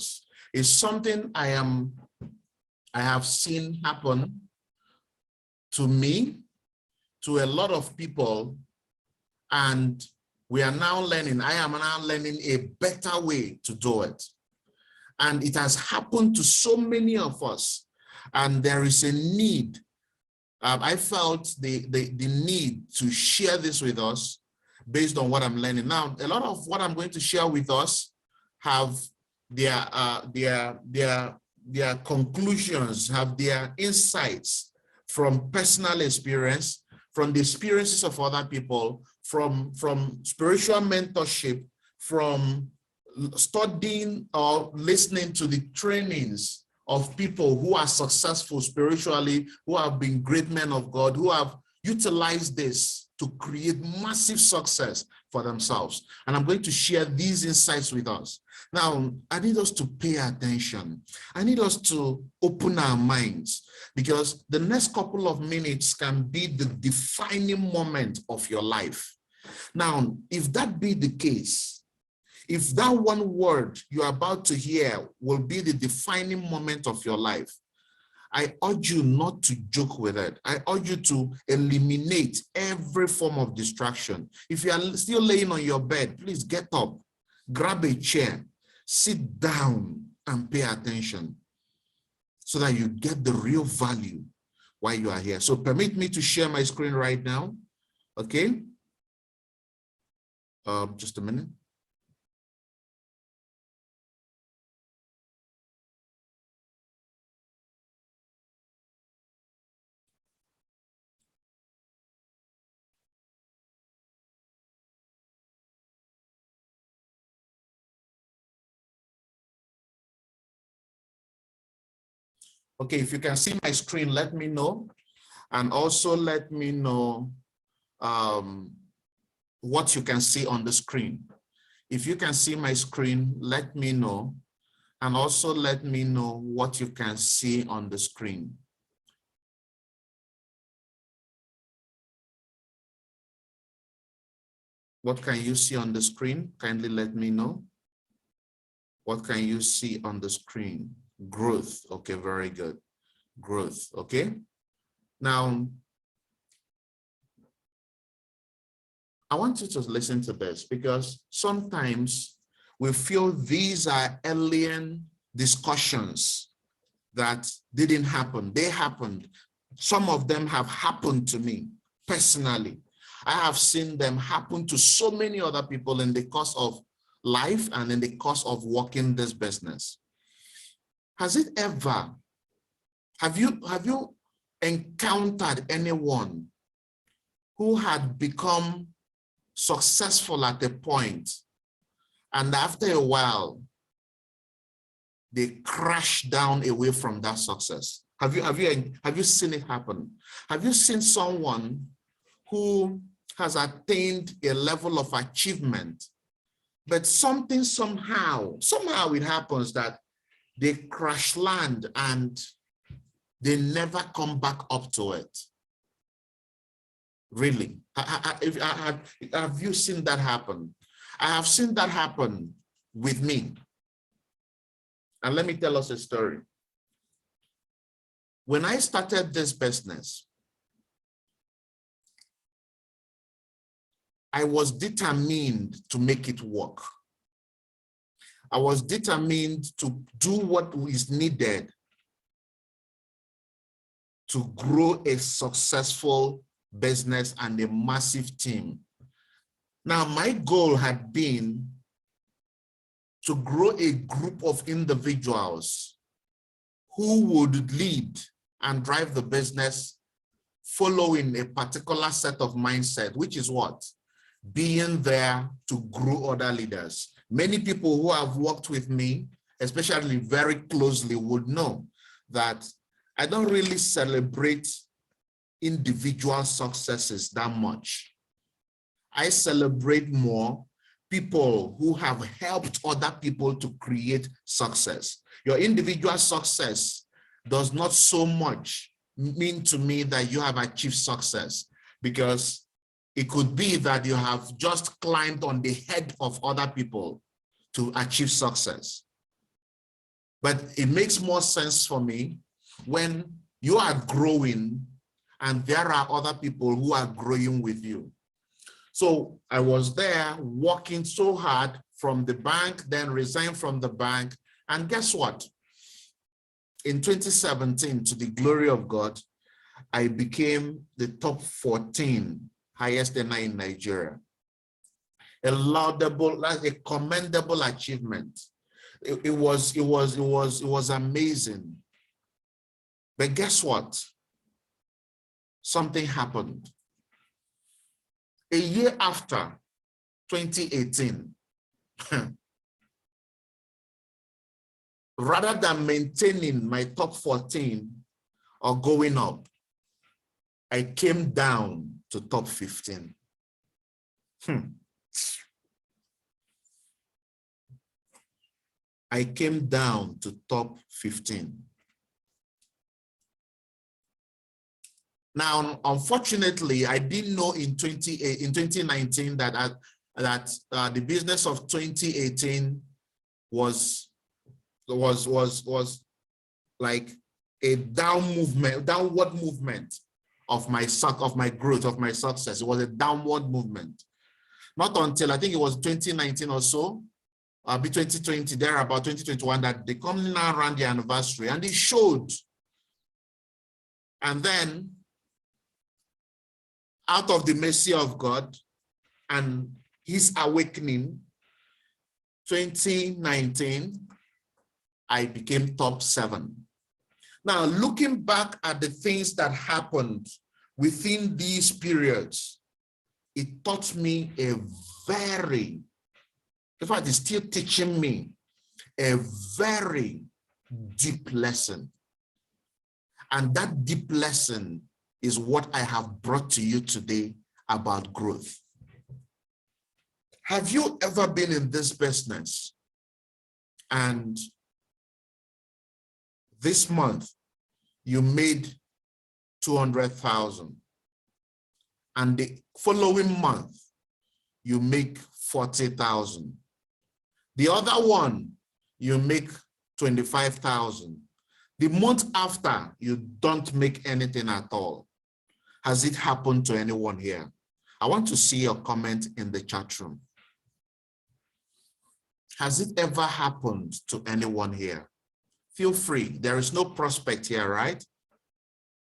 others. It's something I have seen happen to me, to a lot of people, and we are now learning. I am now learning a better way to do it. And it has happened to so many of us. And there is a need. I felt the need to share this with us based on what I'm learning. Now, a lot of what I'm going to share with us have their conclusions, have their insights from personal experience, from the experiences of other people, from spiritual mentorship, from studying or listening to the trainings of people who are successful spiritually, who have been great men of God, who have utilized this to create massive success for themselves. And I'm going to share these insights with us. Now, I need us to pay attention. I need us to open our minds, because the next couple of minutes can be the defining moment of your life. Now, if that be the case, if that one word you're about to hear will be the defining moment of your life, I urge you not to joke with it. I urge you to eliminate every form of distraction. If you are still laying on your bed, please get up, grab a chair, sit down and pay attention so that you get the real value while you are here. So permit me to share my screen right now. Okay. Just a minute. Okay, if you can see my screen, let me know. And also let me know what you can see on the screen. If you can see my screen, let me know. And also let me know what you can see on the screen. What can you see on the screen? Kindly let me know. What can you see on the screen? Growth. Okay, very good. Growth. Okay. Now, I want you to listen to this, because sometimes we feel these are alien discussions that didn't happen. They happened. Some of them have happened to me personally. I have seen them happen to so many other people in the course of life and in the course of working this business. Has it ever, have you encountered anyone who had become successful at a point, and after a while they crash down away from that success? Have you seen it happen? Have you seen someone who has attained a level of achievement, but something somehow it happens that they crash land and they never come back up to it? Really? Have you seen that happen? I have seen that happen with me. And let me tell us a story. When I started this business, I was determined to make it work. I was determined to do what is needed to grow a successful business and a massive team. Now, my goal had been to grow a group of individuals who would lead and drive the business following a particular set of mindset, which is what? Being there to grow other leaders. Many people who have worked with me, especially very closely, would know that I don't really celebrate individual successes that much. I celebrate more people who have helped other people to create success. Your individual success does not so much mean to me that you have achieved success, because it could be that you have just climbed on the head of other people to achieve success. But it makes more sense for me when you are growing and there are other people who are growing with you. So I was there working so hard from the bank, then resigned from the bank. And guess what? In 2017, to the glory of God, I became the top 14 highest earner in Nigeria. A laudable, like a commendable achievement. It was amazing. But guess what? Something happened. A year after, 2018, rather than maintaining my top 14 or going up, I came down to top 15. I came down to top 15. Now, unfortunately, I didn't know in 2019 that the business of 2018 was like a downward movement of my growth, of my success. It was a downward movement. Not until I think it was 2019 or so, be 2020, there about 2021, that the company now ran the anniversary and it showed. And then, out of the mercy of God and his awakening, 2019, I became top 7. Now, looking back at the things that happened within these periods, it taught me a very, in fact, it's still teaching me a very deep lesson. And that deep lesson is what I have brought to you today about growth. Have you ever been in this business and this month you made 200,000 and the following month you make 40,000? The other one, you make 25,000. The month after, you don't make anything at all. Has it happened to anyone here? I want to see your comment in the chat room. Has it ever happened to anyone here? Feel free. There is no prospect here, right?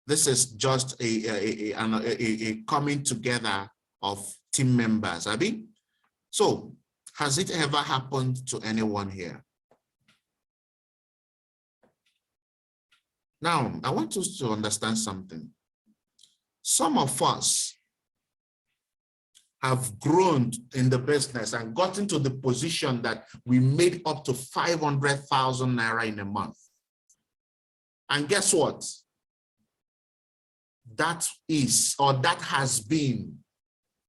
This is just a coming together of team members, Abi? So, has it ever happened to anyone here? Now, I want us to understand something. Some of us have grown in the business and gotten to the position that we made up to 500,000 naira in a month. And guess what? That is, or that has been,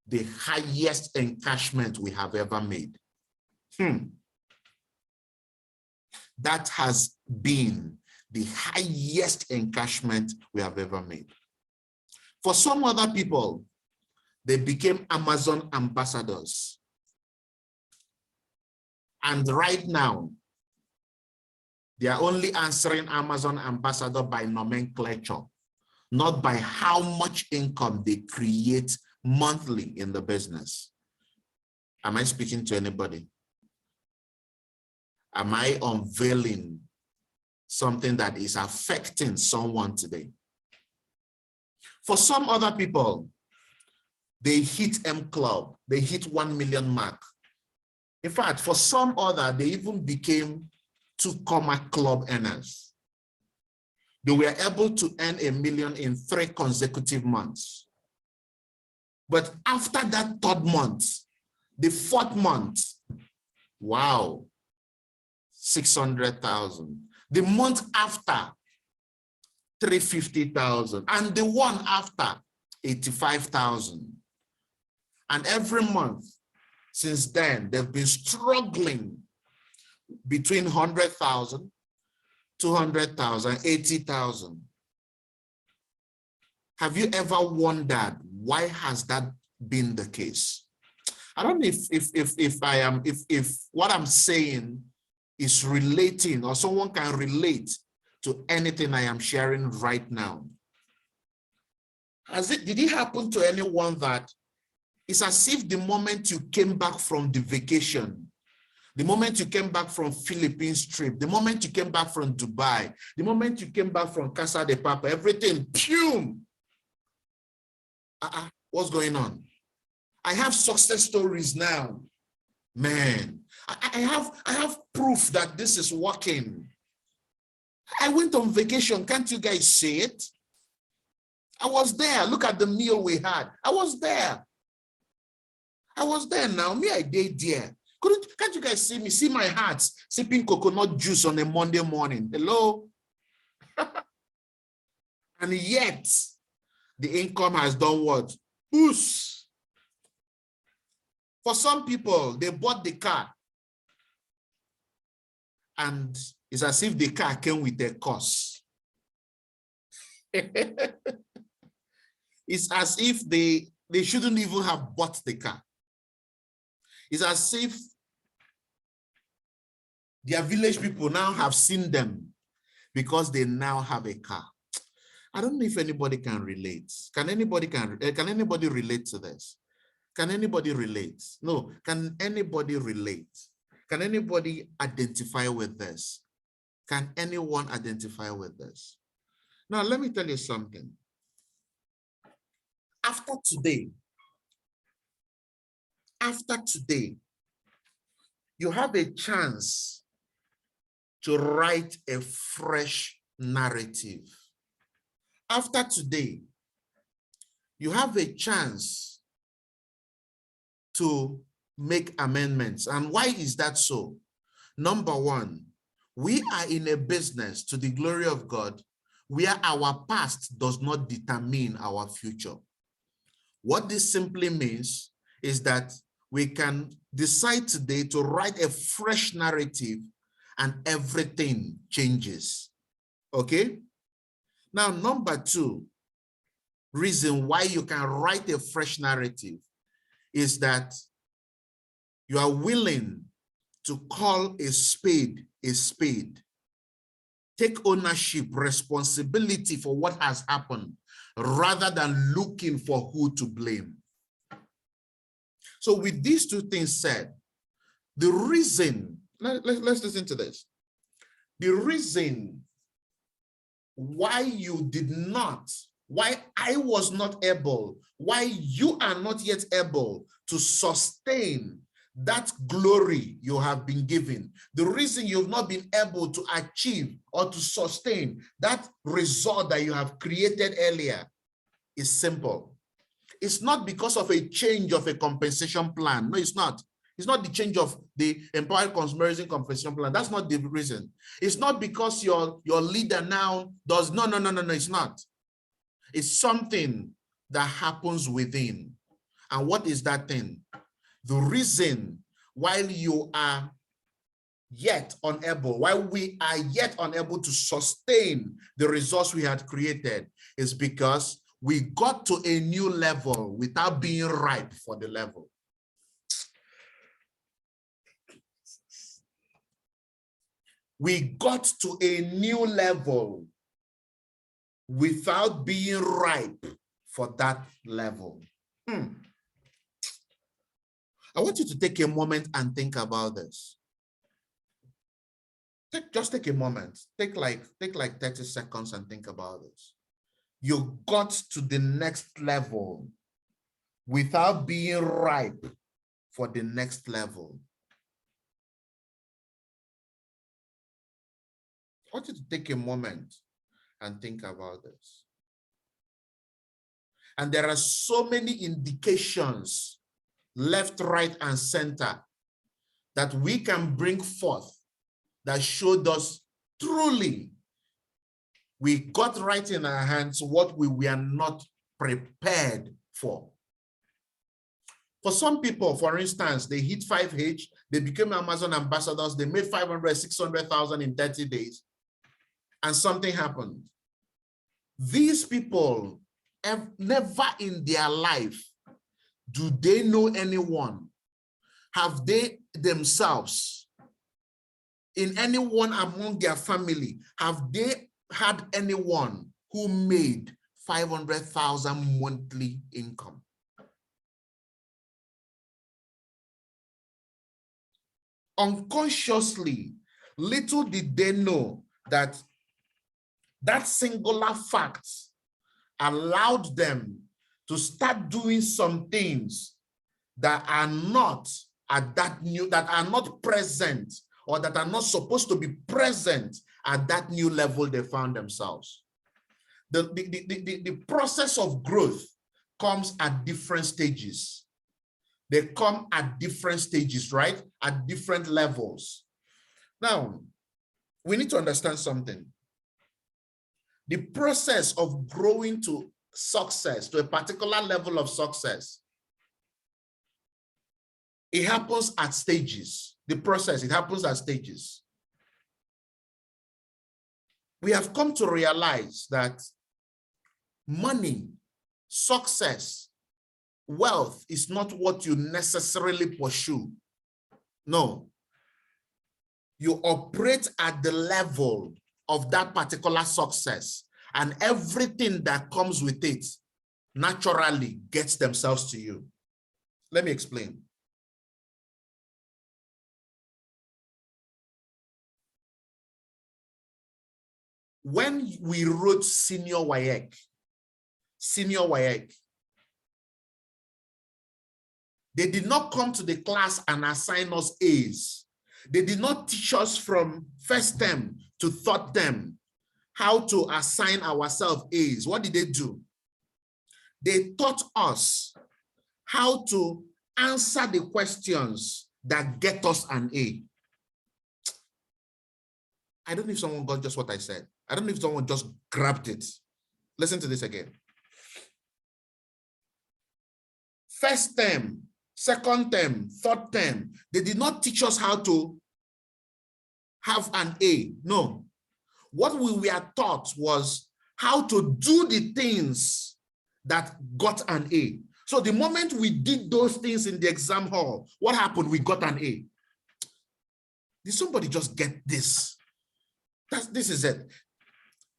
the highest encashment we have ever made. That has been the highest encashment we have ever made. For some other people, they became Amazon ambassadors. And right now, they are only answering Amazon ambassador by nomenclature, not by how much income they create monthly in the business. Am I speaking to anybody? Am I unveiling something that is affecting someone today? For some other people, they hit M Club, they hit 1 million mark. In fact, for some other, they even became 2 club earners. They were able to earn 1 million in 3 consecutive months. But after that 3rd month, the 4th month, wow, 600,000. The month after, 350,000. And the one after, 85,000. And every month since then, they've been struggling between 100,000, 200,000, 80,000. Have you ever wondered why has that been the case? I don't know if what I'm saying is relating, or someone can relate to anything I am sharing right now? Did it happen to anyone that it's as if the moment you came back from the vacation, the moment you came back from Philippines trip, the moment you came back from Dubai, the moment you came back from Casa de Papa, everything, boom. What's going on? I have success stories now. Man, I have proof that this is working. I went on vacation. Can't you guys see it? I was there. Look at the meal we had. I was there. I was there now. Me, I did there. Can't you guys see me? See my heart sipping coconut juice on a Monday morning. Hello? And yet, the income has done what? Boost. For some people, they bought the car. And it's as if the car came with a cost. It's as if they shouldn't even have bought the car. It's as if their village people now have seen them because they now have a car. I don't know if anybody can relate. Can anybody relate to this? Can anybody relate? No, can anybody relate? Can anybody identify with this? Can anyone identify with this? Now, let me tell you something. After today, you have a chance to write a fresh narrative. After today, you have a chance to make amendments. And why is that so? Number one, we are in a business to the glory of God where our past does not determine our future. What this simply means is that we can decide today to write a fresh narrative and everything changes. Okay? Now, number two reason why you can write a fresh narrative is that you are willing to call a spade a spade. Take ownership, responsibility for what has happened, rather than looking for who to blame. So with these two things said, the reason, let's listen to this. The reason why you did not, why I was not able, why you are not yet able to sustain that glory you have been given, the reason you've not been able to achieve or to sustain that result that you have created earlier is simple. It's not because of a change of a compensation plan. No, it's not. It's not the change of the employer consumerism compensation plan. That's not the reason. It's not because your leader now does, no, it's not. It's something that happens within. And what is that thing? The reason why you are yet unable, why we are yet unable to sustain the results we had created is because we got to a new level without being ripe for the level. We got to a new level without being ripe for that level. I want you to take a moment and think about this. Just take a moment. Take like 30 seconds and think about this. You got to the next level without being ripe for the next level. I want you to take a moment and think about this. And there are so many indications, left, right, and center, that we can bring forth that showed us truly we got right in our hands what we were not prepared for. For some people, for instance, they hit 5H, they became Amazon ambassadors, they made 500, 600,000 in 30 days, and something happened. These people have never in their life, do they know anyone? Have they themselves in anyone among their family, have they had anyone who made 500,000 monthly income? Unconsciously, little did they know that that singular fact allowed them to start doing some things that are not at that new, that are not present, or that are not supposed to be present at that new level they found themselves. The process of growth comes at different stages. They come at different stages, right? At different levels. Now, we need to understand something. The process of growing to success, to a particular level of success, it happens at stages. The process, it happens at stages. We have come to realize that money, success, wealth is not what you necessarily pursue. No. You operate at the level of that particular success, and everything that comes with it naturally gets themselves to you. Let me explain. When we wrote senior WAEC, they did not come to the class and assign us A's. They did not teach us from first term to third term how to assign ourselves A's. What did they do? They taught us how to answer the questions that get us an A. I don't know if someone got just what I said. I don't know if someone just grabbed it. Listen to this again. First term, second term, third term, they did not teach us how to have an A. No. What we were taught was how to do the things that got an A. So the moment we did those things in the exam hall, what happened? We got an A. Did somebody just get this? This is it.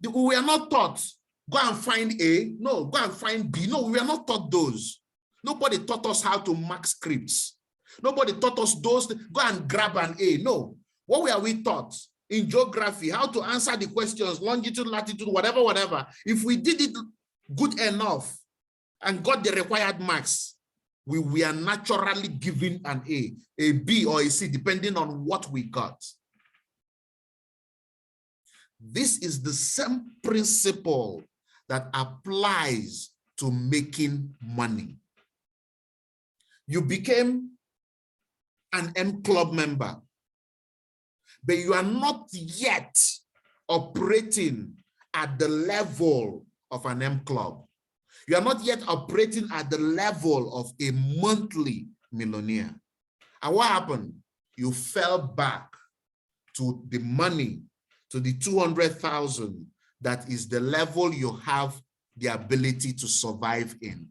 We are not taught, go and find A. No, go and find B. No, we are not taught those. Nobody taught us how to mark scripts. Nobody taught us those, go and grab an A. No. What were we taught? In geography, how to answer the questions, longitude, latitude, whatever. If we did it good enough and got the required marks, we were naturally given an A B, or a C, depending on what we got. This is the same principle that applies to making money. You became an M Club member, but you are not yet operating at the level of an M Club. You are not yet operating at the level of a monthly millionaire. And what happened? You fell back to the money, to the 200,000 that is the level you have the ability to survive in.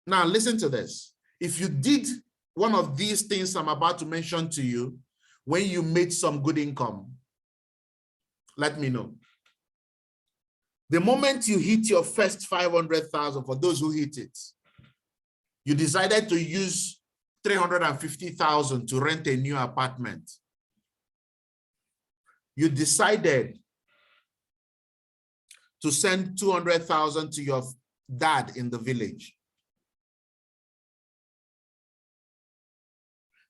Now listen to this. If you did one of these things I'm about to mention to you, when you made some good income, let me know. The moment you hit your first 500,000, for those who hit it, you decided to use 350,000 to rent a new apartment. You decided to send 200,000 to your dad in the village.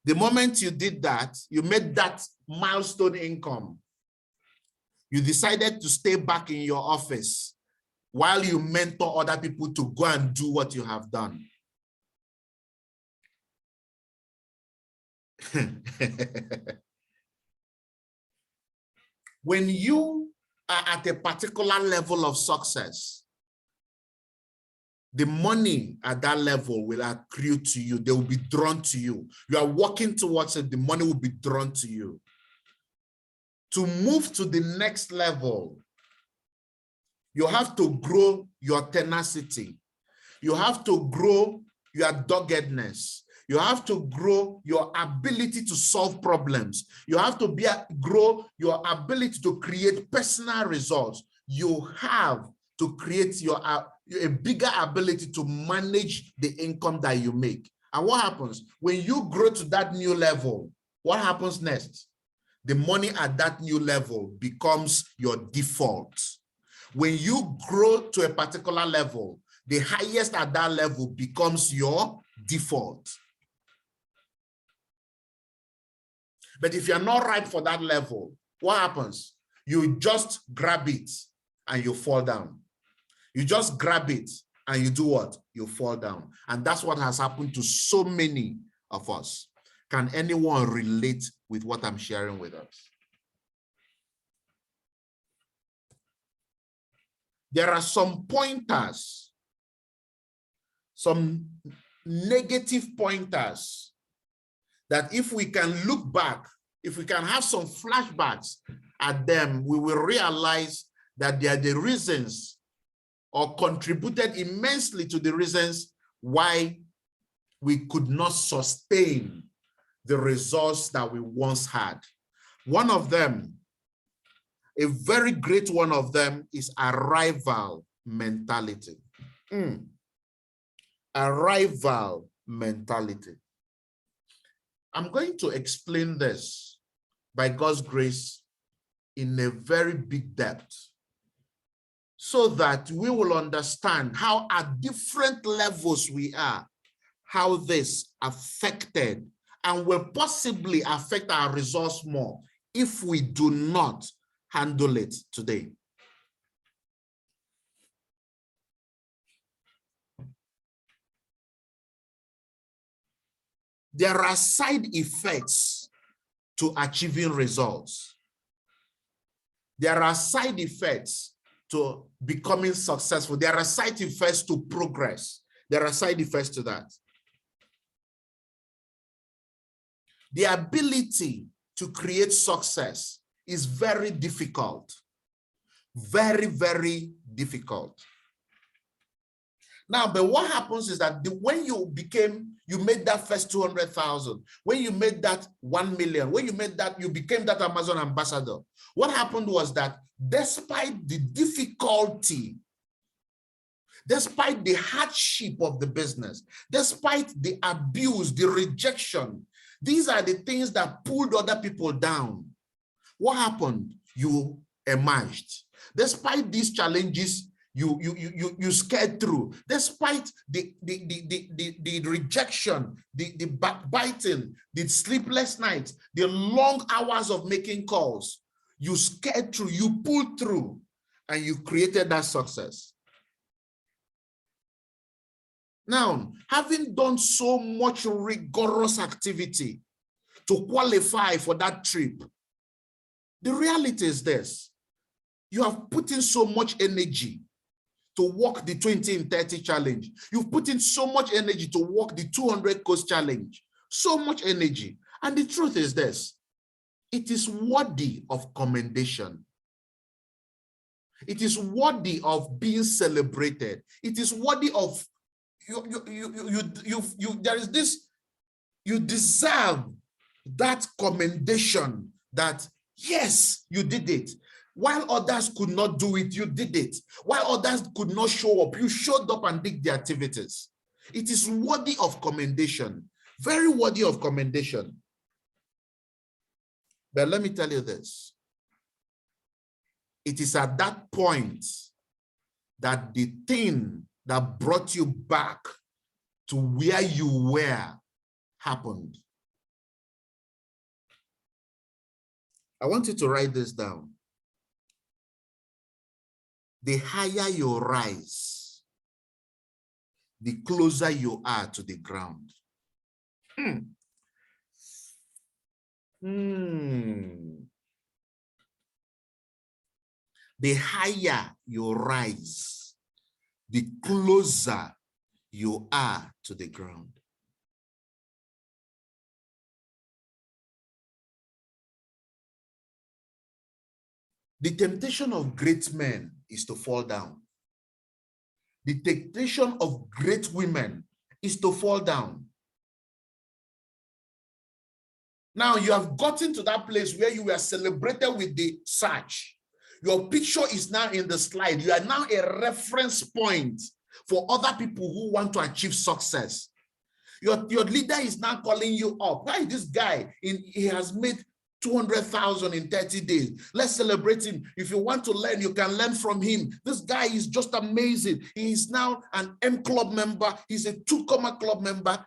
The moment you did that, you made that milestone income. You decided to stay back in your office while you mentor other people to go and do what you have done. When you are at a particular level of success, the money at that level will accrue to you. They will be drawn to you. You are working towards it, the money will be drawn to you. To move to the next level, you have to grow your tenacity. You have to grow your doggedness. You have to grow your ability to solve problems. You have to grow your ability to create personal results. You have to create a bigger ability to manage the income that you make. And what happens? When you grow to that new level, what happens next? The money at that new level becomes your default. When you grow to a particular level, the highest at that level becomes your default. But if you're not right for that level, what happens? You just grab it and you fall down. You just grab it and you do what? You fall down. And that's what has happened to so many of us. Can anyone relate with what I'm sharing with us? There are some pointers, some negative pointers that if we can look back, if we can have some flashbacks at them, we will realize that they are the reasons or contributed immensely to the reasons why we could not sustain the results that we once had. One of them, a very great one of them, is arrival mentality. Arrival mentality. I'm going to explain this by God's grace in a very big depth so that we will understand how at different levels we are, how this affected and will possibly affect our results more if we do not handle it today. There are side effects to achieving results. There are side effects to becoming successful. There are side effects to progress. There are side effects to that. The ability to create success is very difficult. Very, very difficult. Now, but what happens is that when you made that first 200,000, when you made that 1 million, when you made that, you became that Amazon ambassador. What happened was that despite the difficulty, despite the hardship of the business, despite the abuse, the rejection, these are the things that pulled other people down. What happened? You emerged. Despite these challenges, you scared through. Despite the rejection, the backbiting, the sleepless nights, the long hours of making calls, you scared through, you pulled through, and you created that success. Now, having done so much rigorous activity to qualify for that trip, the reality is this: you have put in so much energy to walk the 20 and 30 challenge. You've put in so much energy to walk the 200 coast challenge. So much energy. And the truth is this: it is worthy of commendation. It is worthy of being celebrated. It is worthy of there is this, you deserve that commendation that yes, you did it. While others could not do it, you did it. While others could not show up, you showed up and did the activities. It is worthy of commendation, very worthy of commendation. But let me tell you this: it is at that point that the thing that brought you back to where you were happened. I want you to write this down. The higher you rise, the closer you are to the ground. The higher you rise, the closer you are to the ground. The temptation of great men is to fall down. The temptation of great women is to fall down. Now you have gotten to that place where you were celebrated with the search. Your picture is now in the slide. You are now a reference point for other people who want to achieve success. Your leader is now calling you up. Why this guy? He has made 200,000 in 30 days. Let's celebrate him. If you want to learn, you can learn from him. This guy is just amazing. He is now an M Club member. He's a 2 Club member.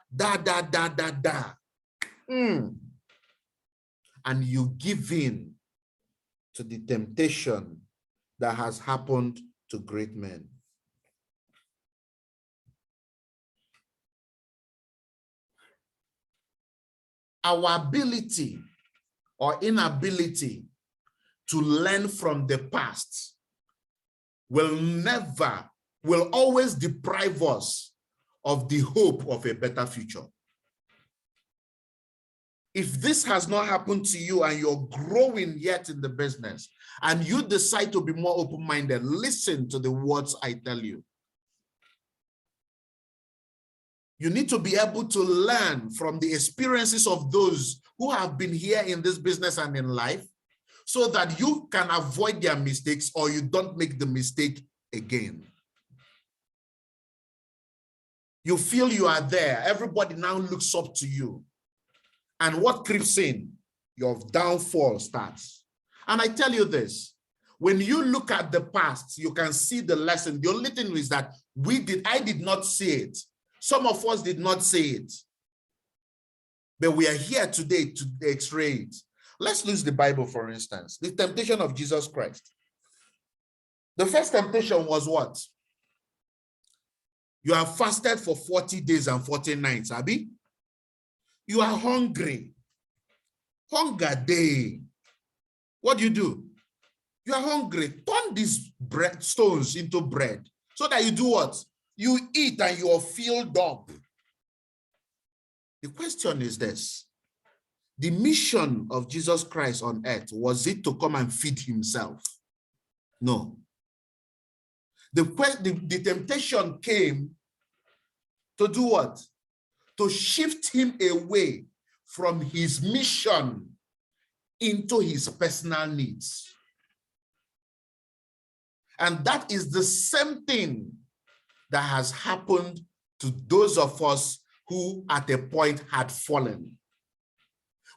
And you give in to the temptation that has happened to great men. Our ability or inability to learn from the past will always deprive us of the hope of a better future. If this has not happened to you and you're growing yet in the business and you decide to be more open-minded, listen to the words I tell you. You need to be able to learn from the experiences of those who have been here in this business and in life so that you can avoid their mistakes or you don't make the mistake again. You feel you are there. Everybody now looks up to you. And what creeps in? Your downfall starts. And I tell you this, when you look at the past, you can see the lesson. The only thing is that I did not see it. Some of us did not see it. But we are here today to x-ray it. Let's use the Bible, for instance. The temptation of Jesus Christ. The first temptation was what? You have fasted for 40 days and 40 nights, Abi. You are hungry. Hunger day. What do? You are hungry. Turn these stones into bread so that you do what? You eat and you are filled up. The question is this. The mission of Jesus Christ on earth, was it to come and feed himself? No. The temptation came to do what? To shift him away from his mission into his personal needs. And that is the same thing that has happened to those of us who at a point had fallen.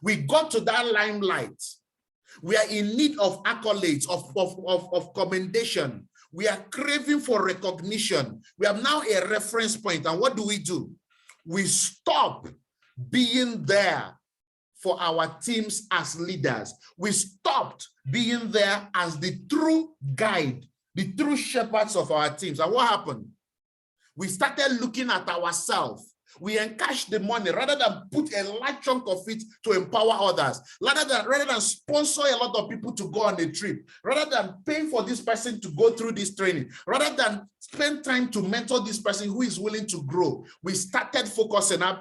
We got to that limelight. We are in need of accolades, of commendation. We are craving for recognition. We have now a reference point. And what do? We stop being there for our teams as leaders. We stopped being there as the true guide, the true shepherds of our teams. And what happened? We started looking at ourselves. We encashed the money rather than put a large chunk of it to empower others, rather than sponsor a lot of people to go on a trip, rather than pay for this person to go through this training, rather than spend time to mentor this person who is willing to grow. We started focusing. I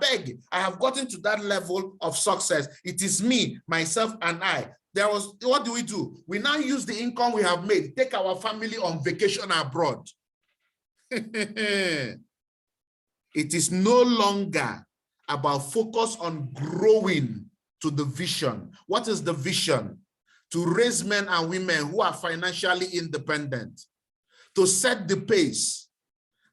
have gotten to that level of success. It is me, myself, and I. What do? We now use the income we have made, take our family on vacation abroad. It is no longer about focus on growing to the vision. What is the vision? To raise men and women who are financially independent, to set the pace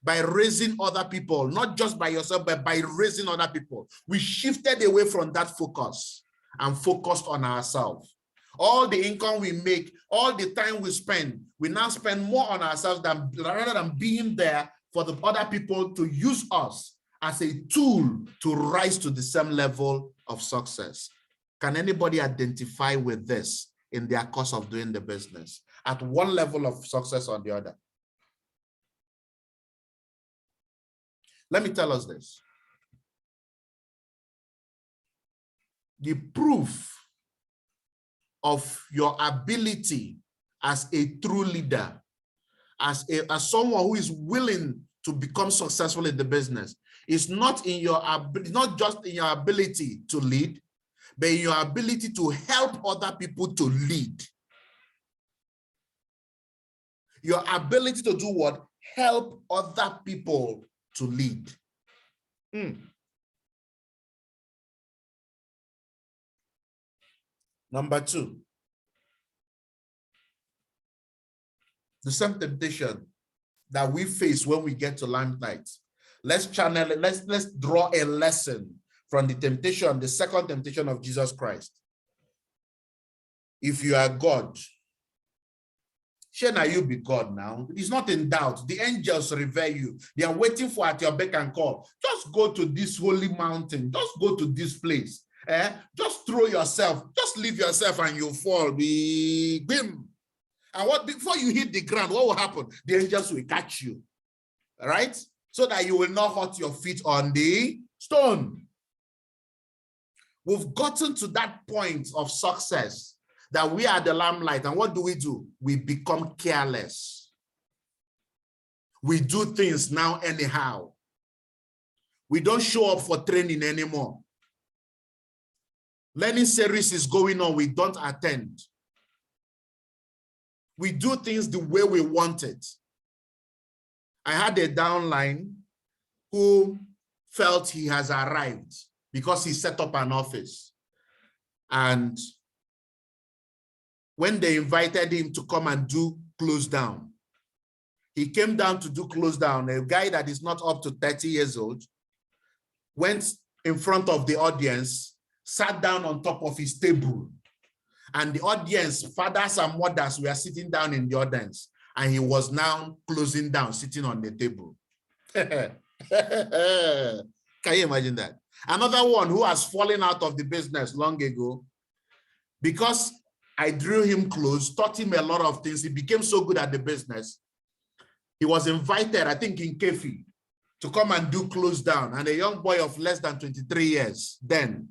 by raising other people, not just by yourself, but by raising other people. We shifted away from that focus and focused on ourselves. All the income we make, all the time we spend, we now spend more on ourselves rather than being there for the other people to use us as a tool to rise to the same level of success. Can anybody identify with this in their course of doing the business at one level of success or the other? Let me tell us this. The proof of your ability as a true leader, as someone who is willing to become successful in the business, is not just in your ability to lead, but in your ability to help other people to lead. Your ability to do what? Help other people to lead. Number two, the same temptation that we face when we get to limelight. Let's channel it. Let's draw a lesson from the temptation, the second temptation of Jesus Christ. If you are God, shall you be God now? It's not in doubt. The angels revere you. They are waiting for at your beck and call. Just go to this holy mountain. Just go to this place. Just throw yourself. Just leave yourself and you'll fall. Bim. And what before you hit the ground, what will happen? The angels will catch you. All right? So that you will not hurt your feet on the stone. We've gotten to that point of success that we are the limelight. And what do? We become careless. We do things now anyhow. We don't show up for training anymore. Learning series is going on, we don't attend. We do things the way we want it. I had a downline who felt he has arrived because he set up an office. And when they invited him to come and do close down, he came down to do close down. A guy that is not up to 30 years old went in front of the audience, sat down on top of his table. And the audience, fathers and mothers, were sitting down in the audience. And he was now closing down, sitting on the table. Can you imagine that? Another one who has fallen out of the business long ago, because I drew him close, taught him a lot of things. He became so good at the business. He was invited, I think in Kefi, to come and do close down. And a young boy of less than 23 years then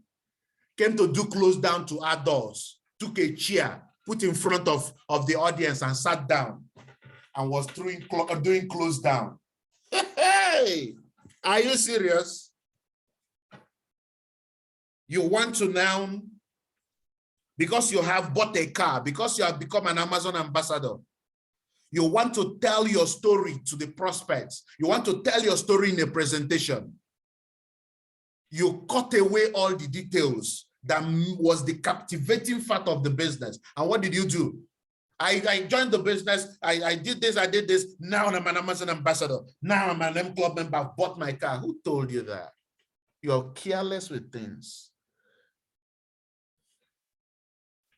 came to do close down to adults, took a chair, put in front of the audience and sat down and was doing close down. Hey, are you serious? You want to now, because you have bought a car, because you have become an Amazon ambassador, you want to tell your story to the prospects. You want to tell your story in a presentation. You cut away all the details that was the captivating fact of the business. And what did you do? I joined the business. I did this, I did this. Now I'm an Amazon ambassador. Now I'm an M Club member. I've bought my car. Who told you that? You're careless with things.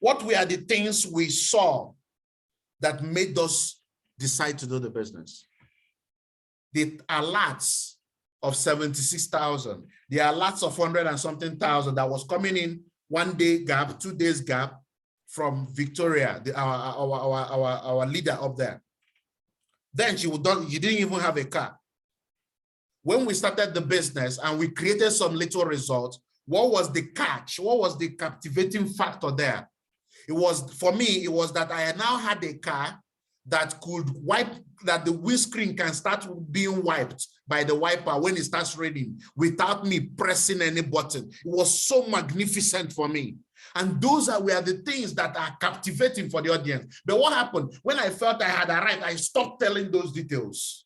What were the things we saw that made us decide to do the business? The alerts of 76,000, the alerts of 100 and something thousand that was coming in 1 day gap, 2 days gap from Victoria, our leader up there. Then she didn't even have a car. When we started the business and we created some little results, what was the catch? What was the captivating factor there? It was, for me, it was that I now had a car that could wipe, that the windscreen can start being wiped by the wiper when it starts raining without me pressing any button. It was so magnificent for me. And those were the things that are captivating for the audience. But what happened? When I felt I had arrived, I stopped telling those details.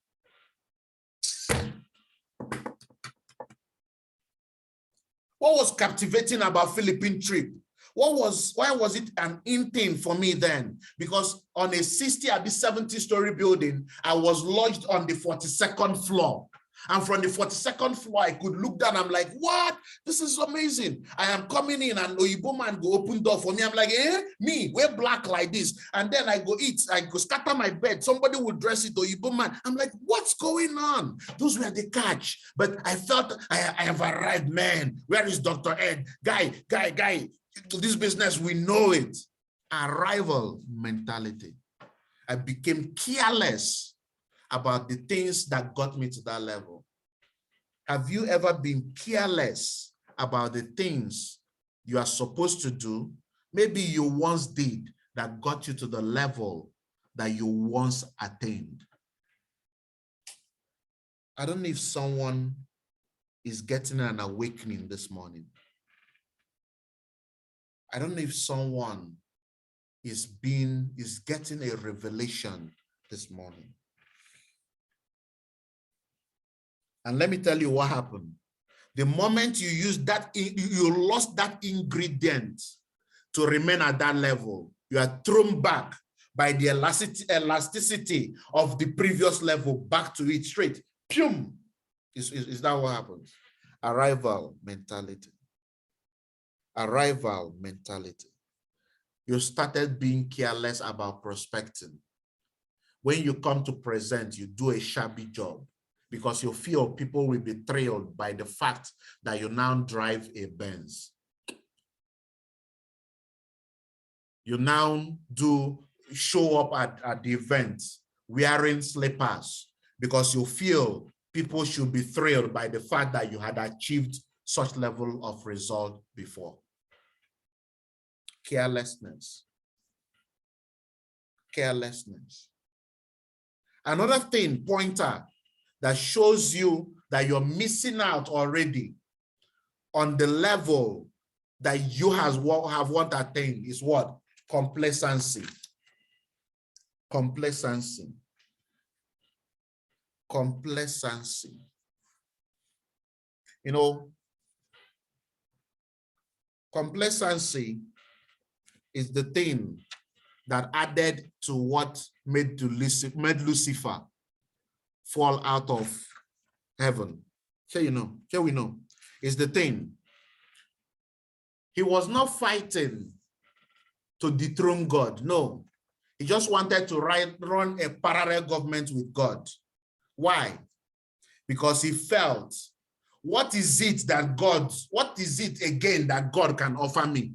What was captivating about Philippine trip? Why was it an in thing for me then? Because on a 60 or 70-story building, I was lodged on the 42nd floor. And from the 42nd floor, I could look down. I'm like, what? This is amazing. I am coming in and Oyibo man go open door for me. I'm like, me, we're black like this. And then I go eat, I go scatter my bed. Somebody will dress it, Oyibo man. I'm like, what's going on? Those were the catch. But I felt I have arrived, man. Where is Dr. Ed? Guy. This business, we know it. Arrival mentality. I became careless about the things that got me to that level. Have you ever been careless about the things you are supposed to do? Maybe you once did that got you to the level that you once attained. I don't know if someone is getting an awakening this morning. I don't know if someone is getting a revelation this morning. And let me tell you what happened. The moment you use that, you lost that ingredient to remain at that level. You are thrown back by the elasticity of the previous level back to it straight. Pum! Is that what happens? Arrival mentality. Arrival mentality. You started being careless about prospecting. When you come to present, you do a shabby job because you feel people will be thrilled by the fact that you now drive a Benz. You now show up at the event wearing slippers because you feel people should be thrilled by the fact that you had achieved such level of result before. Carelessness. Carelessness. Another thing, pointer, that shows you that you're missing out already on the level that you have want to attain is what? Complacency. Complacency. Complacency. You know, complacency is the thing that added to what made Lucifer fall out of heaven. Here you know, here we know. It's the thing. He was not fighting to dethrone God. No. He just wanted to run a parallel government with God. Why? Because he felt, what is it again that God can offer me?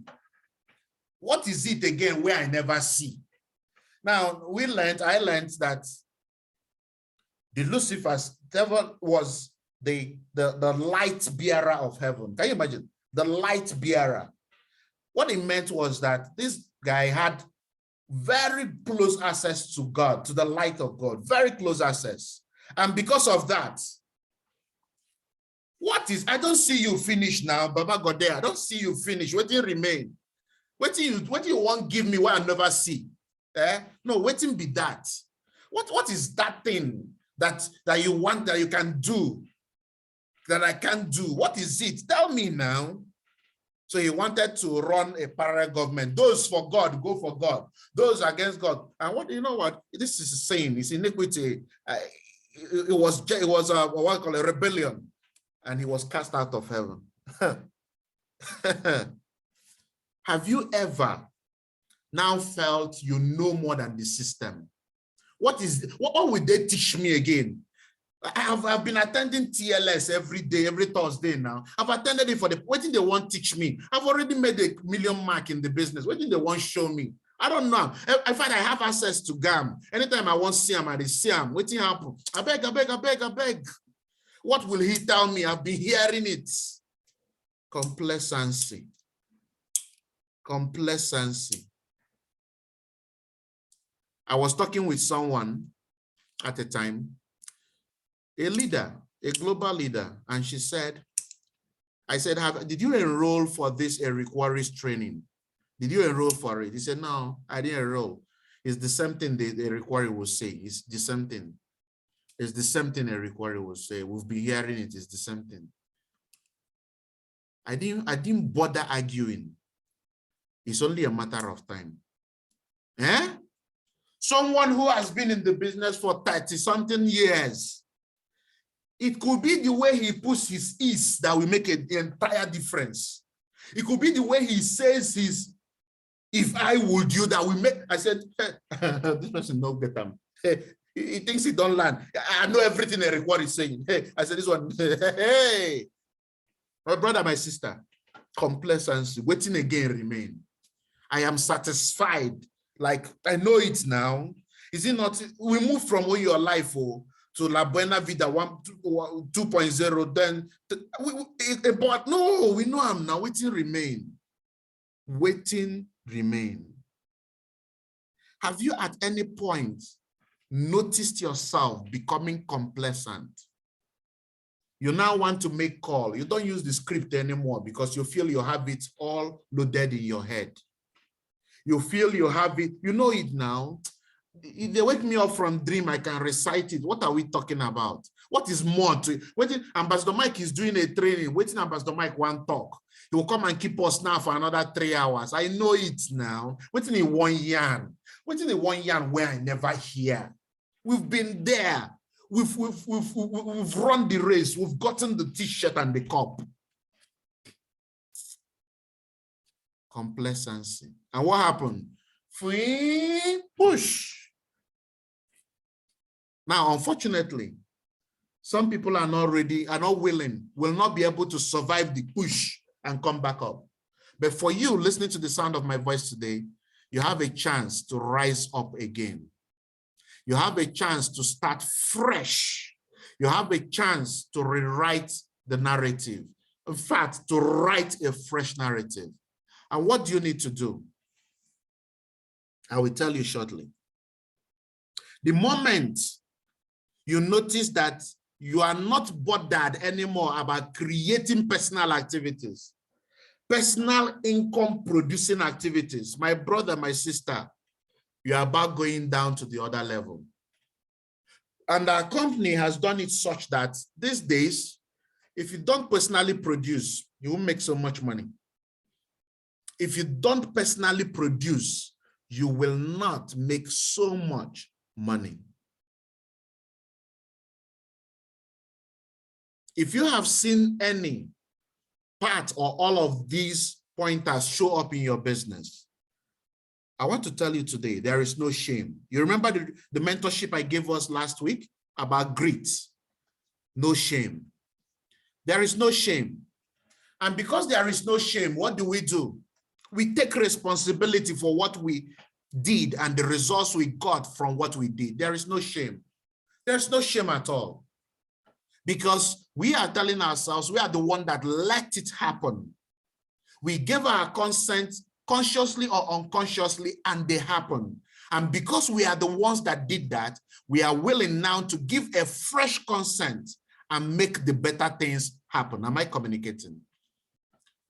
What is it again where I never see? Now, I learned that the Lucifer's devil was the light bearer of heaven. Can you imagine? The light bearer. What it meant was that this guy had very close access to God, to the light of God, very close access. And because of that, I don't see you finish now, Baba Godeh, I don't see you finish. What do you remain? What do you want give me what I never see? No, waiting be that. What is that thing that you want, that you can do, that I can't do? What is it? Tell me now. So he wanted to run a parallel government. Those for God, go for God. Those against God. And what, you know what? This is a sin. It's iniquity. It was what I call a rebellion. And he was cast out of heaven. Have you ever now felt you know more than the system? What will they teach me again? I've been attending TLS every day, every Thursday now. I've attended it for what did they want to teach me? I've already made a million mark in the business. What did they want to show me? I don't know. In fact, I have access to GAM. Anytime I want to see him, I see him. What happen? I beg. What will he tell me? I've been hearing it. Complacency. Complacency. I was talking with someone at a time, a leader, a global leader, and she said, I said, did you enroll for this Eric Warris training? Did you enroll for it? He said, no, I didn't enroll. It's the same thing the Eric Warris will say. It's the same thing. It's the same thing Eric Warris will say. We've been hearing it. It's the same thing. I didn't bother arguing. It's only a matter of time. Someone who has been in the business for 30-something years. It could be the way he puts his ease that will make the entire difference. It could be the way he says his, if I would you, that will make, I said, hey, this person don't get them. Hey, he thinks he don't learn. I know everything Eric Warris is saying. Hey, I said this one, hey, my brother, my sister, complacency, waiting again remain. I am satisfied. Like, I know it now. Is it not? We move from where your life to La Buena Vida 2.0, then, but no, we know I'm now. Waiting remain. Waiting remain. Have you at any point noticed yourself becoming complacent? You now want to make call. You don't use the script anymore because you feel you have it all loaded in your head. You feel you have it, you know it now. If they wake me up from dream, I can recite it. What are we talking about? What is more to it? Waiting, Ambassador Mike is doing a training. Waiting, Ambassador Mike one talk. He will come and keep us now for another 3 hours. I know it now. What's in 1 yarn? What's in 1 yarn where I never hear? We've been there. We've run the race. We've gotten the t-shirt and the cup. Complacency. And what happened? Free push. Now, unfortunately, some people are not ready, are not willing, will not be able to survive the push and come back up. But for you listening to the sound of my voice today, you have a chance to rise up again. You have a chance to start fresh. You have a chance to rewrite the narrative. In fact, to write a fresh narrative. And what do you need to do? I will tell you shortly. The moment you notice that you are not bothered anymore about creating personal activities, personal income producing activities, my brother, my sister, you are about going down to the other level. And our company has done it such that these days, if you don't personally produce, you won't make so much money. If you don't personally produce, you will not make so much money. If you have seen any part or all of these pointers show up in your business, I want to tell you today, there is no shame. You remember the mentorship I gave us last week about grit? No shame. There is no shame. And because there is no shame, what do? We take responsibility for what we did and the results we got from what we did. There is no shame. There's no shame at all. Because we are telling ourselves we are the one that let it happen. We gave our consent consciously or unconsciously, and they happen. And because we are the ones that did that, we are willing now to give a fresh consent and make the better things happen. Am I communicating?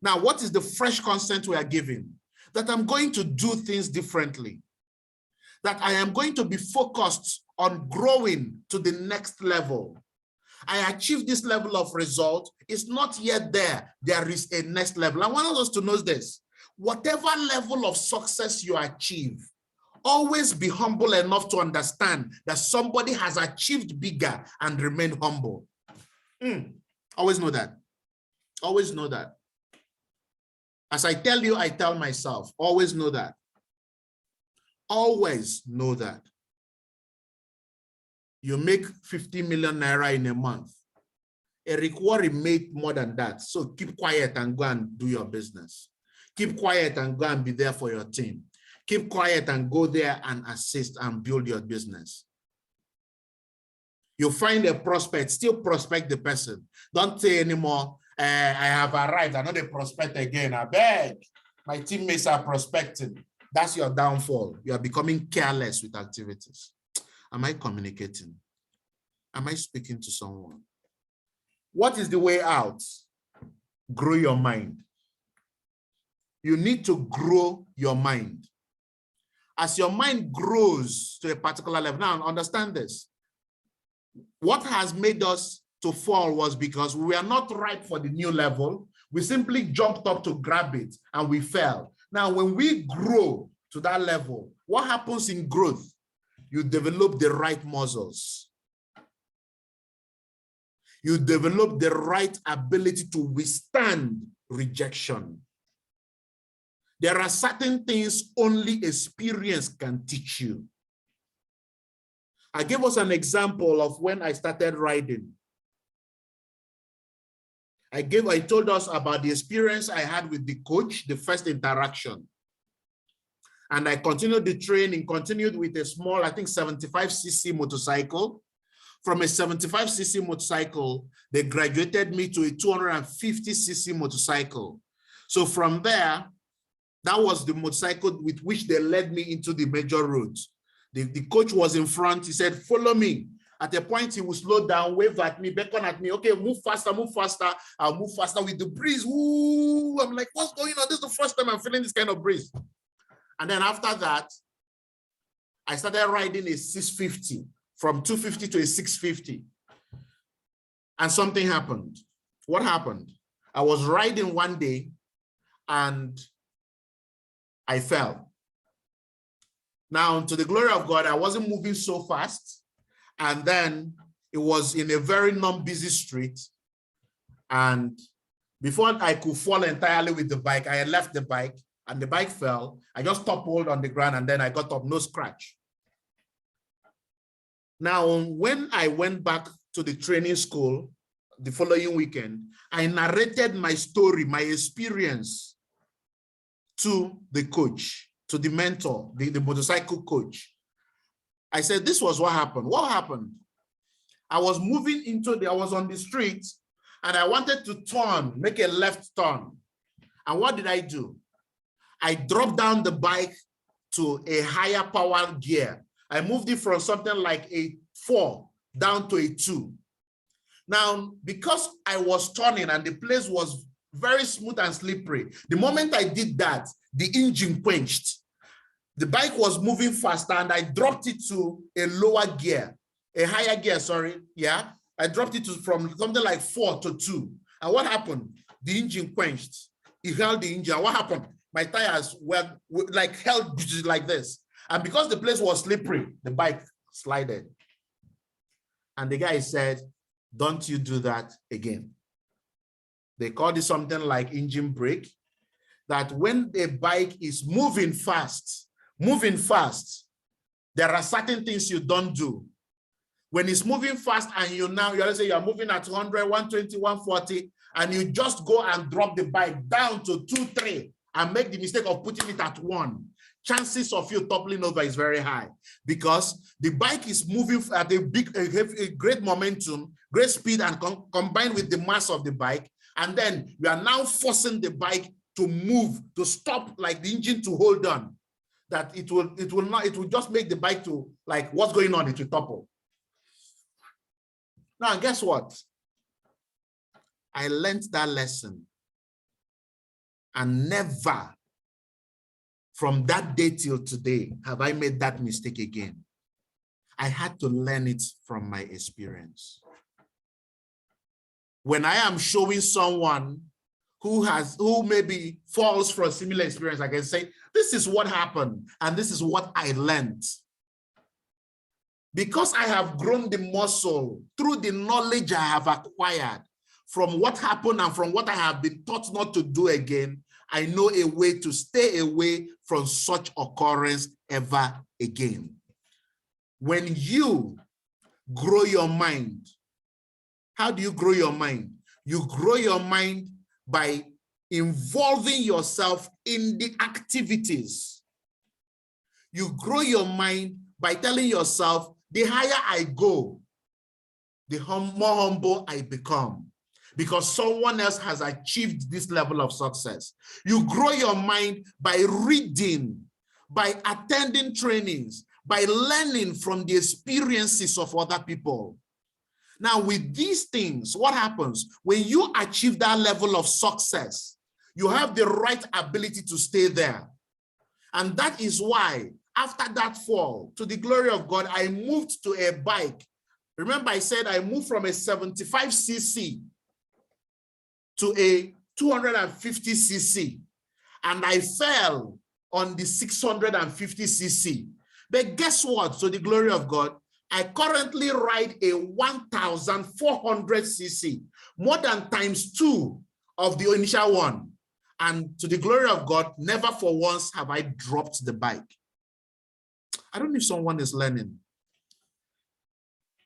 Now, what is the fresh consent we are giving? That I'm going to do things differently. That I am going to be focused on growing to the next level. I achieved this level of result. It's not yet there. There is a next level. I want us to know this. Whatever level of success you achieve, always be humble enough to understand that somebody has achieved bigger and remain humble. Always know that. Always know that. As I tell you, I tell myself, always know that. Always know that. You make 50 million naira in a month. Eric Worre made more than that. So keep quiet and go and do your business. Keep quiet and go and be there for your team. Keep quiet and go there and assist and build your business. You find a prospect, still prospect the person. Don't say anymore, I have arrived, I know they prospect again. I beg. My teammates are prospecting. That's your downfall. You are becoming careless with activities. Am I communicating? Am I speaking to someone? What is the way out? Grow your mind. You need to grow your mind. As your mind grows to a particular level, now understand this. What has made us to fall was because we are not ripe for the new level. We simply jumped up to grab it and we fell. Now, when we grow to that level, what happens in growth? You develop the right muscles. You develop the right ability to withstand rejection. There are certain things only experience can teach you. I gave us an example of when I started riding. I told us about the experience I had with the coach, the first interaction. And I continued the training, continued with a small, I think 75cc motorcycle. From a 75cc motorcycle, they graduated me to a 250cc motorcycle. So from there, that was the motorcycle with which they led me into the major roads. The coach was in front. He said, follow me. At a point, he would slow down, wave at me, beckon at me. Okay, move faster, move faster. I'll move faster with the breeze. Ooh, I'm like, what's going on? This is the first time I'm feeling this kind of breeze. And then after that, I started riding a 650, from 250 to a 650. And something happened. What happened? I was riding one day and I fell. Now, to the glory of God, I wasn't moving so fast. And then it was in a very non-busy street. And before I could fall entirely with the bike, I had left the bike and the bike fell. I just toppled on the ground and then I got up, no scratch. Now, when I went back to the training school the following weekend, I narrated my story, my experience to the coach, to the mentor, the motorcycle coach. I said, this was what happened. What happened? I was I was on the street and I wanted to turn, make a left turn. And what did I do? I dropped down the bike to a higher power gear. I moved it from something like a 4 down to a 2. Now, because I was turning and the place was very smooth and slippery, the moment I did that, the engine quenched. The bike was moving faster and I dropped it to a lower gear, a higher gear, sorry, yeah. I dropped it from something like 4 to 2. And what happened? The engine quenched. It held the engine. And what happened? My tires were like held like this. And because the place was slippery, the bike slided. And the guy said, don't you do that again. They called it something like engine brake, that when the bike is moving fast, there are certain things you don't do. When it's moving fast and you're moving at 100, 120, 140, and you just go and drop the bike down to 2, 3 and make the mistake of putting it at 1, chances of you toppling over is very high because the bike is moving at a great momentum, great speed, and combined with the mass of the bike. And then you are now forcing the bike to move, to stop, like the engine to hold on, that it will just make the bike to, like, what's going on, it will topple. Now, guess what? I learned that lesson, and never from that day till today have I made that mistake again. I had to learn it from my experience. When I am showing someone who maybe falls for a similar experience, I can say, this is what happened, and this is what I learned. Because I have grown the muscle through the knowledge I have acquired from what happened and from what I have been taught not to do again, I know a way to stay away from such occurrence ever again. When you grow your mind, how do you grow your mind? You grow your mind by involving yourself in the activities. You grow your mind by telling yourself, the higher I go, the more humble I become, because someone else has achieved this level of success. You grow your mind by reading, by attending trainings, by learning from the experiences of other people. Now, with these things, what happens? When you achieve that level of success, you have the right ability to stay there. And that is why, after that fall, to the glory of God, I moved to a bike. Remember, I said I moved from a 75cc to a 250cc, and I fell on the 650cc. But guess what? To the glory of God, I currently ride a 1400cc, more than ×2 of the initial one. And to the glory of God, never for once have I dropped the bike. I don't know if someone is learning.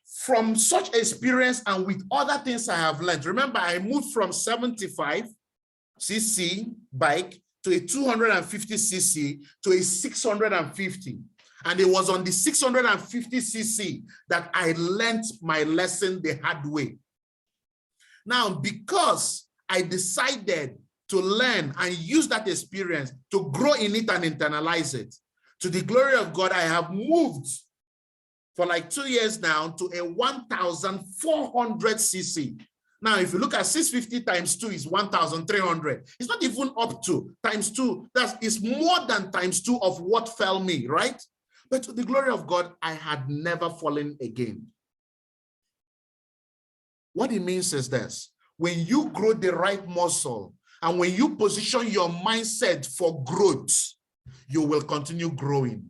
From such experience and with other things I have learned, remember, I moved from 75cc bike to a 250cc to a 650. And it was on the 650cc that I learned my lesson the hard way. Now, because I decided to learn and use that experience to grow in it and internalize it, to the glory of God, I have moved for like 2 years now to a 1400cc. Now, if you look at 650 times 2 is 1,300. It's not even up to ×2. It's more than ×2 of what fell me, right? But to the glory of God, I had never fallen again. What it means is this: when you grow the right muscle, And when you position your mindset for growth, you will continue growing.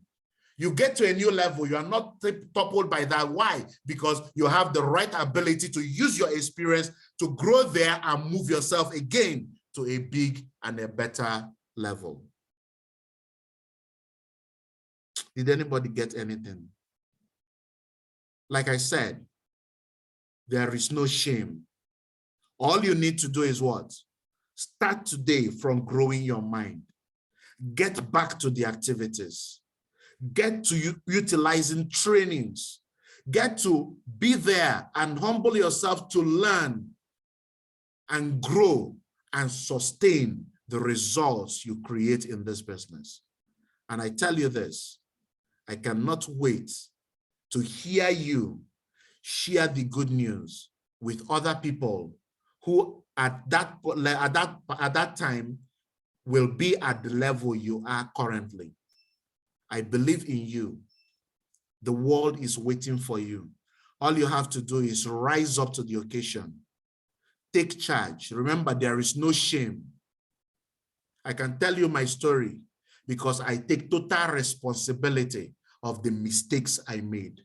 You get to a new level, you are not toppled by that. Why? Because you have the right ability to use your experience to grow there and move yourself again to a big and a better level. Did anybody get anything? Like I said, there is no shame. All you need to do is what? Start today from growing your mind. Get back to the activities. Get to utilizing trainings. Get to be there and humble yourself to learn and grow and sustain the results you create in this business. And I tell you this, I cannot wait to hear you share the good news with other people who at that time will be at the level you are currently. I believe in you. The world is waiting for you. All you have to do is rise up to the occasion. Take charge. Remember, there is no shame. I can tell you my story because I take total responsibility of the mistakes I made.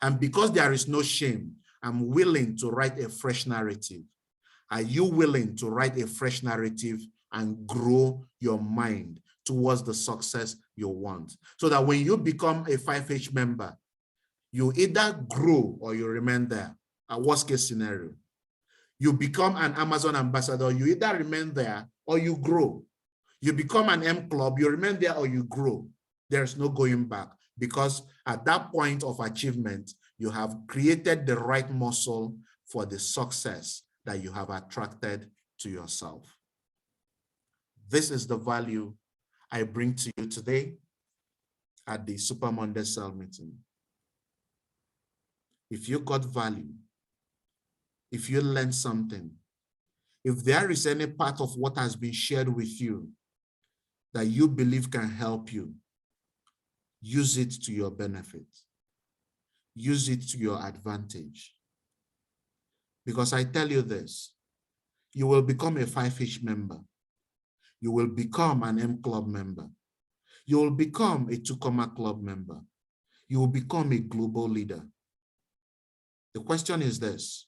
And because there is no shame, I'm willing to write a fresh narrative. Are you willing to write a fresh narrative and grow your mind towards the success you want? So that when you become a 5H member, you either grow or you remain there. A worst case scenario. You become an Amazon ambassador, you either remain there or you grow. You become an M Club, you remain there or you grow. There's no going back, because at that point of achievement, you have created the right muscle for the success that you have attracted to yourself. This is the value I bring to you today at the Super Monday Cell meeting. If you got value, if you learned something, if there is any part of what has been shared with you that you believe can help you, use it to your benefit. Use it to your advantage. Because I tell you this, you will become a 5H member. You will become an M Club member. You will become a 2 Club member. You will become a global leader. The question is this: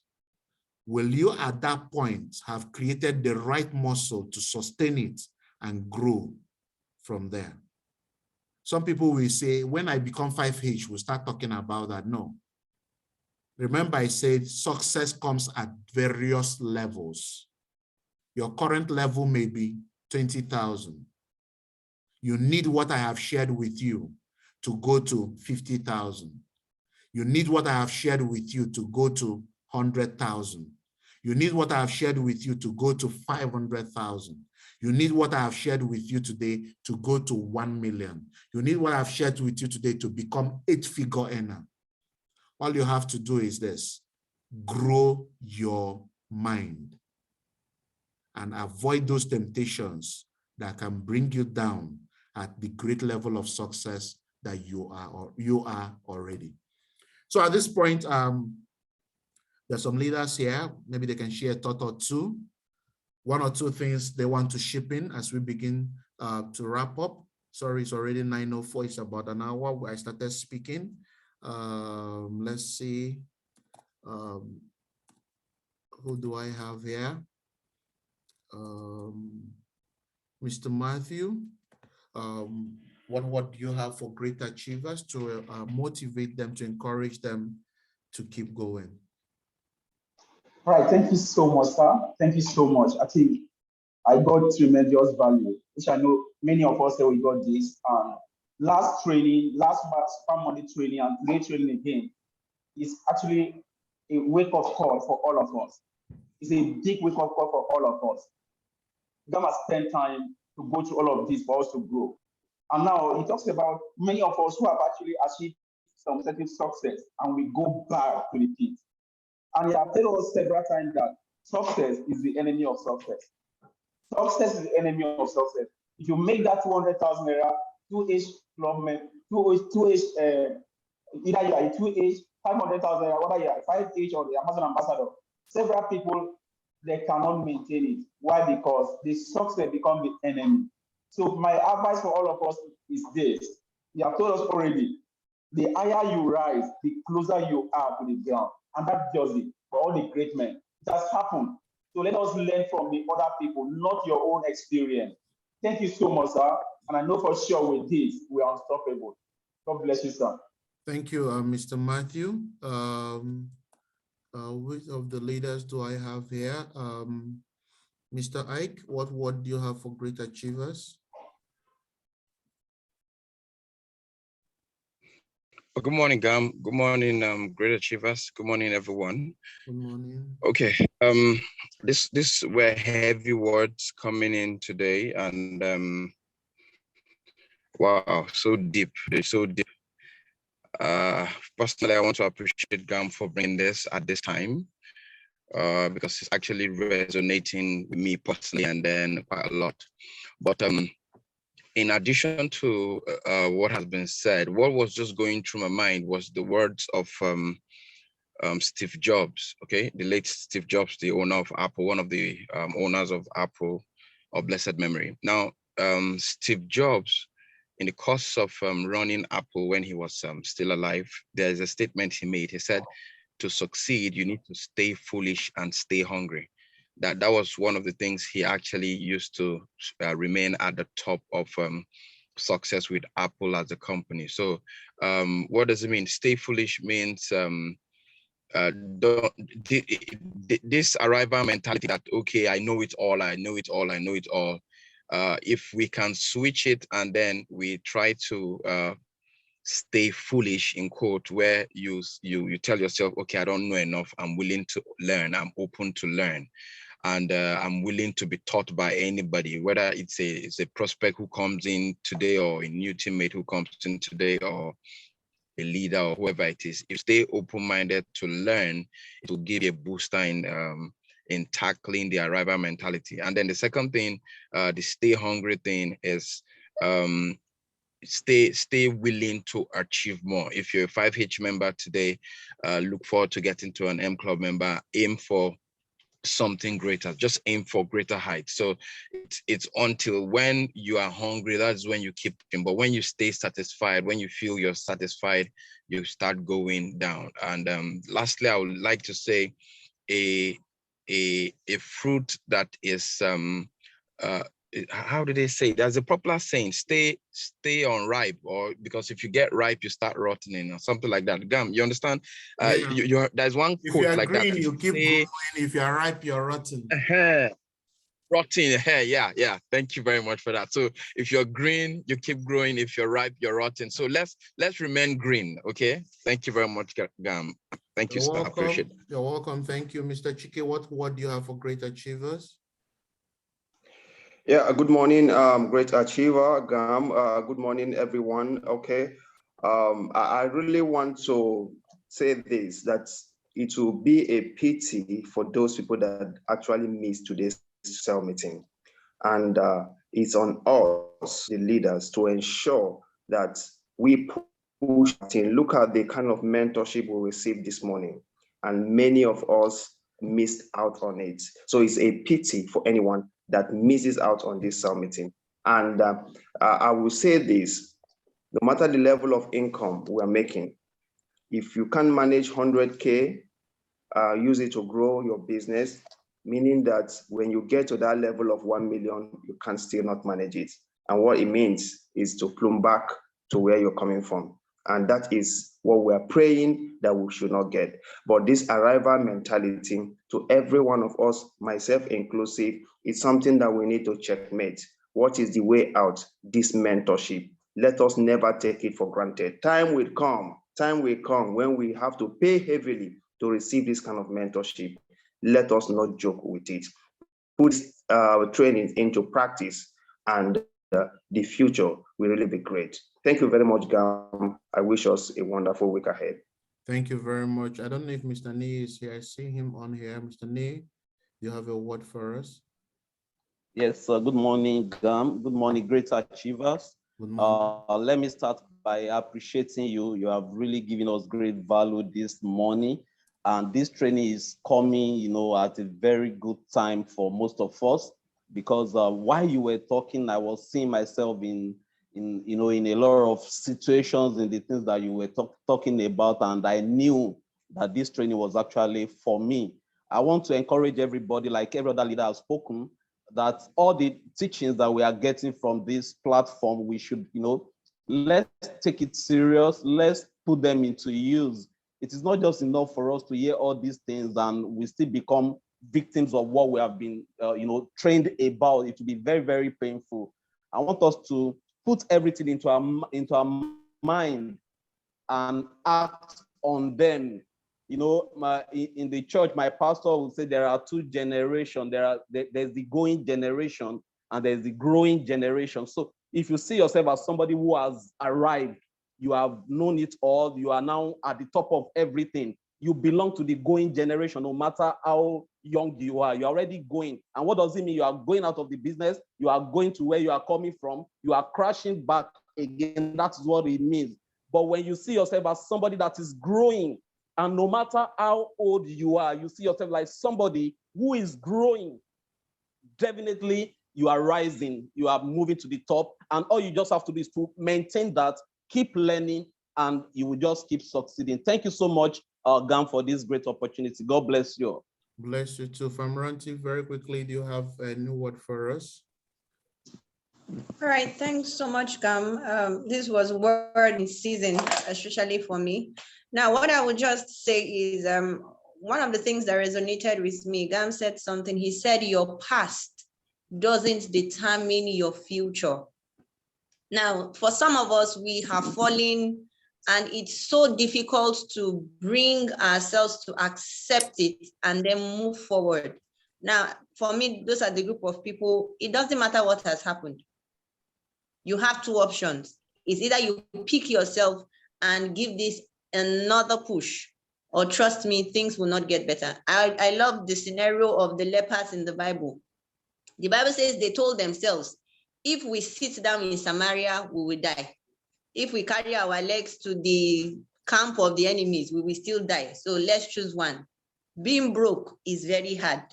will you at that point have created the right muscle to sustain it and grow from there? Some people will say, when I become 5H, we'll start talking about that. No. Remember, I said success comes at various levels. Your current level may be 20,000. You need what I have shared with you to go to 50,000. You need what I have shared with you to go to 100,000. You need what I have shared with you to go to 500,000. You need what I have shared with you today to go to 1 million. You need what I've shared with you today to become 8-figure earner. All you have to do is this: grow your mind and avoid those temptations that can bring you down at the great level of success that you are already. So at this point, there's some leaders here. Maybe they can share a thought or two, 1 or 2 things they want to ship in as we begin to wrap up. Sorry, it's already 9:04. It's about an hour where I started speaking. Let's see. Who do I have here? Mr. Matthew. What do you have for great achievers to motivate them, to encourage them to keep going? All right, thank you so much, sir. Thank you so much. I think I got tremendous value, which I know many of us say we got this. Last training, last Super Monday training and today training again is actually a wake-up call for all of us. It's a big wake-up call for all of us. God has spent time to go through all of this for us to grow. And now he talks about many of us who have actually achieved some certain success, and we go back to the pit. And he has told us several times that success is the enemy of success. Success is the enemy of success. If you make that 200,000 naira, 2H government, 2H, either you are a 2H, 500,000 naira, whether you are a 5H or the Amazon ambassador, several people they cannot maintain it. Why? Because the success become the enemy. So my advice for all of us is this. You have told us already, the higher you rise, the closer you are to the ground. And that's just it for all the great men. It has happened. So let us learn from the other people, not your own experience. Thank you so much, sir. And I know for sure with this, we are unstoppable. God bless you, sir. Thank you, Mr. Matthew. Which of the leaders do I have here? Mr. Ike, what word do you have for great achievers? Good morning, Gam. Good morning, great achievers. Good morning, everyone. Good morning. Okay. This were heavy words coming in today, and wow, so deep. They're so deep. Personally, I want to appreciate Gam for bringing this at this time, because it's actually resonating with me personally, and then quite a lot. But in addition to what has been said, what was just going through my mind was the words of Steve Jobs, okay? The late Steve Jobs, the owner of Apple, one of the owners of Apple of blessed memory. Now, Steve Jobs, in the course of running Apple when he was still alive, there's a statement he made. He said, to succeed, you need to stay foolish and stay hungry. That was one of the things he actually used to remain at the top of success with Apple as a company. So what does it mean? Stay foolish means this arrival mentality that, okay, I know it all, I know it all, I know it all. If we can switch it and then we try to stay foolish, in quote, where you tell yourself, okay, I don't know enough, I'm willing to learn, I'm open to learn, and I'm willing to be taught by anybody, whether it's a prospect who comes in today or a new teammate who comes in today or a leader or whoever it is. If you stay open-minded to learn, it will give you a booster in tackling the arrival mentality. And then the second thing, the stay hungry thing is stay willing to achieve more. If you're a 5H member today, look forward to getting to an M Club member, aim for something greater, just aim for greater heights. So it's until when you are hungry, that's when you keep pushing. But when you stay satisfied, when you feel you're satisfied, you start going down. And lastly, I would like to say a fruit that is how do they say? There's a popular saying, stay unripe, or because if you get ripe, you start rotting or something like that. Gam, you understand? Yeah. There's one If quote you are like green, that. you keep growing. If you are ripe, you're rotten. Rotting, yeah. Thank you very much for that. So if you're green, you keep growing. If you're ripe, you're rotten. So let's remain green, okay? Thank you very much, Gam. Thank you, sir. I appreciate it. You're welcome. Thank you, Mr. Chike. What do you have for great achievers? Yeah, good morning, great achiever, Gam. Good morning, everyone. Okay, I really want to say this, that it will be a pity for those people that actually miss today's cell meeting. And it's on us, the leaders, to ensure that we push in. Look at the kind of mentorship we received this morning. And many of us missed out on it. So it's a pity for anyone that misses out on this cell meeting. And I will say this, no matter the level of income we're making, if you can manage 100K, use it to grow your business, meaning that when you get to that level of 1 million, you can still not manage it. And what it means is to plumb back to where you're coming from. And that is what we're praying that we should not get. But this arrival mentality to every one of us, myself inclusive, is something that we need to checkmate. What is the way out? This mentorship. Let us never take it for granted. Time will come when we have to pay heavily to receive this kind of mentorship. Let us not joke with it. Put training into practice, and the future will really be great. Thank you very much, Gam. I wish us a wonderful week ahead. Thank you very much. I don't know if Mr. Nee is here. I see him on here. Mr. Nee, you have a word for us? Yes, good morning, Gam. Good morning, great achievers. Good morning. Let me start by appreciating you. You have really given us great value this morning. And this training is coming, at a very good time for most of us, because while you were talking, I was seeing myself in a lot of situations, in the things that you were talking about, and I knew that this training was actually for me. I want to encourage everybody, like every other leader has spoken, that all the teachings that we are getting from this platform, we should, let's take it serious. Let's put them into use. It is not just enough for us to hear all these things and we still become victims of what we have been, trained about. It will be very, very painful. I want us to put everything into our mind and act on them. In the church, my pastor would say there are two generations. There's the going generation and there's the growing generation. So if you see yourself as somebody who has arrived, you have known it all, you are now at the top of everything, you belong to the going generation. No matter how young you are, you're already going. And what does it mean? You are going out of the business, you are going to where you are coming from, you are crashing back again. That's what it means. But when you see yourself as somebody that is growing, and no matter how old you are, you see yourself like somebody who is growing, definitely you are rising, you are moving to the top, and all you just have to do is to maintain that, keep learning, and you will just keep succeeding. Thank you so much, Gam, for this great opportunity. God bless you. Bless you too. Famranti, very quickly, do you have a new word for us? All right, thanks so much, Gam. This was word in season, especially for me. Now, what I would just say is one of the things that resonated with me, Gam said something. He said, your past doesn't determine your future. Now, for some of us, we have fallen, and it's so difficult to bring ourselves to accept it and then move forward. Now, for me, those are the group of people, it doesn't matter what has happened. You have two options. It's either you pick yourself and give this another push, or trust me, things will not get better. I love the scenario of the lepers in the Bible. The Bible says they told themselves, if we sit down in Samaria, we will die. If we carry our legs to the camp of the enemies, we will still die. So let's choose one. Being broke is very hard.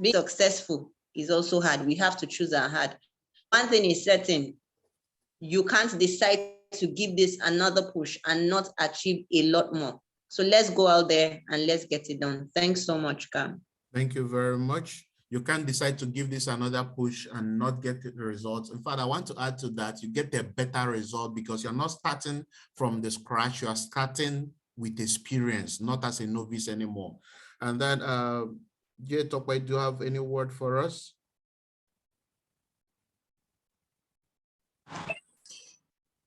Being successful is also hard. We have to choose our hard. One thing is certain, you can't decide to give this another push and not achieve a lot more. So let's go out there and let's get it done. Thanks so much, Cam. Thank you very much. You can't decide to give this another push and not get the results. In fact, I want to add to that, you get a better result because you're not starting from the scratch. You are starting with experience, not as a novice anymore. And then, Jay Tokwe, do you have any word for us?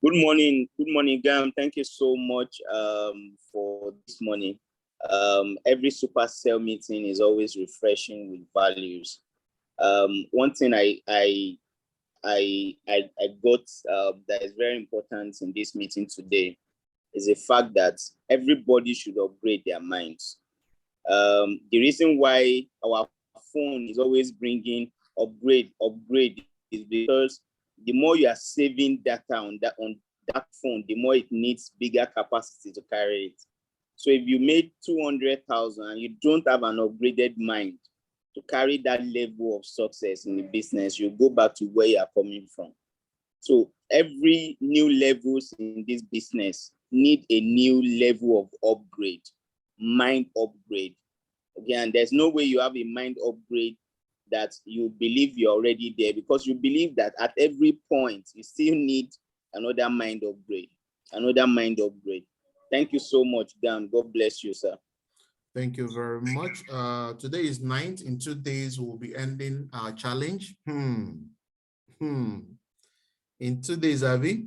Good morning, Gam. Thank you so much for this morning. Every Supercell meeting is always refreshing with values. One thing I got that is very important in this meeting today is the fact that everybody should upgrade their minds. The reason why our phone is always bringing upgrade is because the more you are saving data on that phone, the more it needs bigger capacity to carry it. So if you made 200,000 and you don't have an upgraded mind to carry that level of success in the business, you go back to where you are coming from. So every new levels in this business need a new level of upgrade, mind upgrade. Again, there's no way you have a mind upgrade that you believe you're already there, because you believe that at every point you still need another mind upgrade. Thank you so much, Dan. God bless you, sir. Thank you very much. Today is 9th. In 2 days, we'll be ending our challenge. In 2 days, Avi.